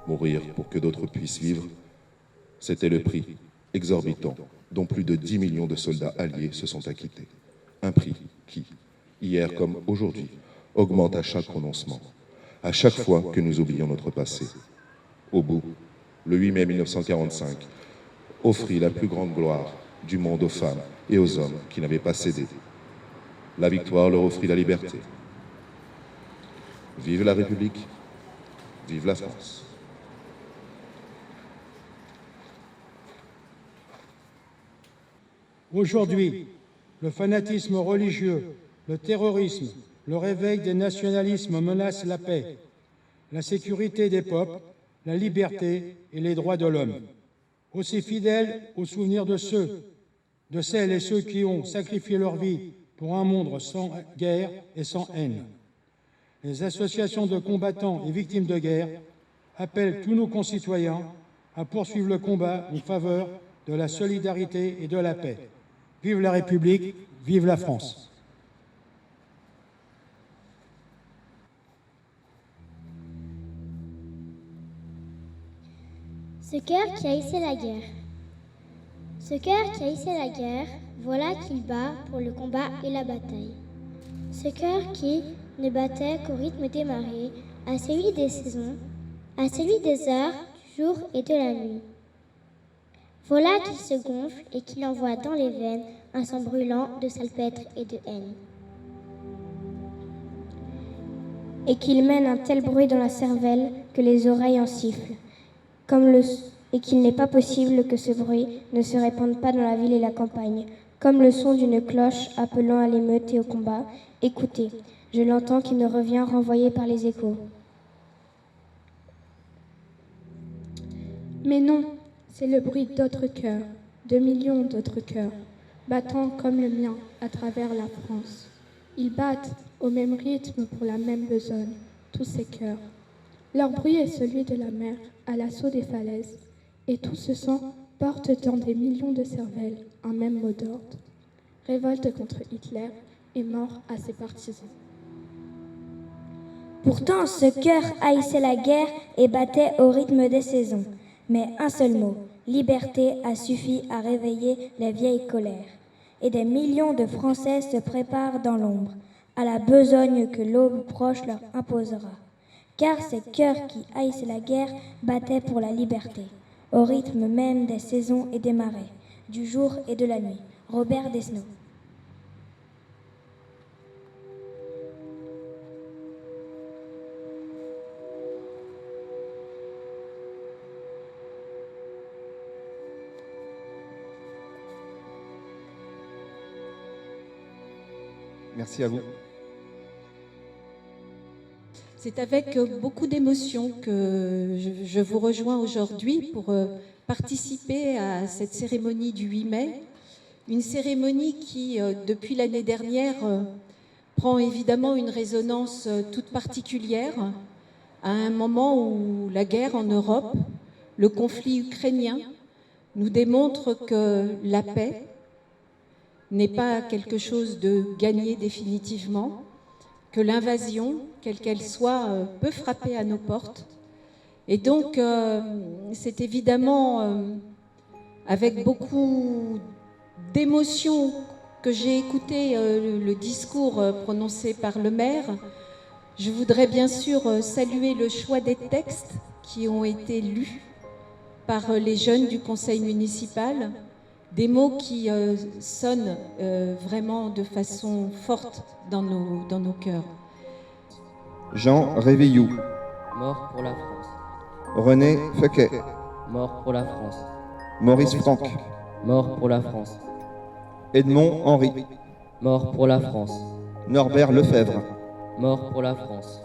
Mourir pour que d'autres puissent vivre, c'était le prix exorbitant dont plus de 10 millions de soldats alliés se sont acquittés. Un prix qui, hier comme aujourd'hui, augmente à chaque renoncement, à chaque fois que nous oublions notre passé. Au bout, le 8 mai 1945 offrit la plus grande gloire du monde aux femmes et aux hommes qui n'avaient pas cédé. La victoire leur offrit la liberté. Vive la République, vive la France. Aujourd'hui, le fanatisme religieux, le terrorisme, le réveil des nationalismes menacent la paix, la sécurité des peuples, la liberté et les droits de l'homme. Aussi fidèles au souvenir de celles et ceux qui ont sacrifié leur vie pour un monde sans guerre et sans haine. Les associations de combattants et victimes de guerre appellent tous nos concitoyens à poursuivre le combat en faveur de la solidarité et de la paix. Vive la République, vive la France. Ce cœur qui haïssait la guerre. Ce cœur qui haïssait la guerre, voilà qu'il bat pour le combat et la bataille. Ce cœur qui ne battait qu'au rythme des marées, à celui des saisons, à celui des heures, du jour et de la nuit. Voilà qu'il se gonfle et qu'il envoie dans les veines un sang brûlant de salpêtre et de haine. Et qu'il mène un tel bruit dans la cervelle que les oreilles en sifflent, et qu'il n'est pas possible que ce bruit ne se répande pas dans la ville et la campagne, comme le son d'une cloche appelant à l'émeute et au combat. Écoutez, je l'entends qui me revient renvoyé par les échos. Mais non, c'est le bruit d'autres cœurs, de millions d'autres cœurs, battant comme le mien à travers la France. Ils battent au même rythme pour la même besogne, tous ces cœurs. Leur bruit est celui de la mer à l'assaut des falaises, et tout ce sang porte dans des millions de cervelles un même mot d'ordre. Révolte contre Hitler et mort à ses partisans. Pourtant, ce cœur haïssait la guerre et battait au rythme des saisons. Mais un seul mot, liberté, a suffi à réveiller les vieilles colères. Et des millions de Français se préparent dans l'ombre, à la besogne que l'aube proche leur imposera. Car ces cœurs qui haïssaient la guerre battaient pour la liberté, au rythme même des saisons et des marées, du jour et de la nuit. Robert Desnos. Merci à vous. C'est avec beaucoup d'émotion que je vous rejoins aujourd'hui pour participer à cette cérémonie du 8 mai. Une cérémonie qui, depuis l'année dernière, prend évidemment une résonance toute particulière à un moment où la guerre en Europe, le conflit ukrainien, nous démontre que la paix n'est pas quelque chose de gagné définitivement, que l'invasion, quelle qu'elle soit, peut frapper à nos portes. Et donc, c'est évidemment avec beaucoup d'émotion que j'ai écouté le discours prononcé par le maire. Je voudrais bien sûr saluer le choix des textes qui ont été lus par les jeunes du conseil municipal, des mots qui sonnent vraiment de façon forte dans nos cœurs. Jean Réveillou. Mort pour la France. René Feuquet. Mort pour la France. Maurice Franck. Mort pour la France. Edmond Henry. Mort pour la France. Norbert Lefebvre. Mort pour la France.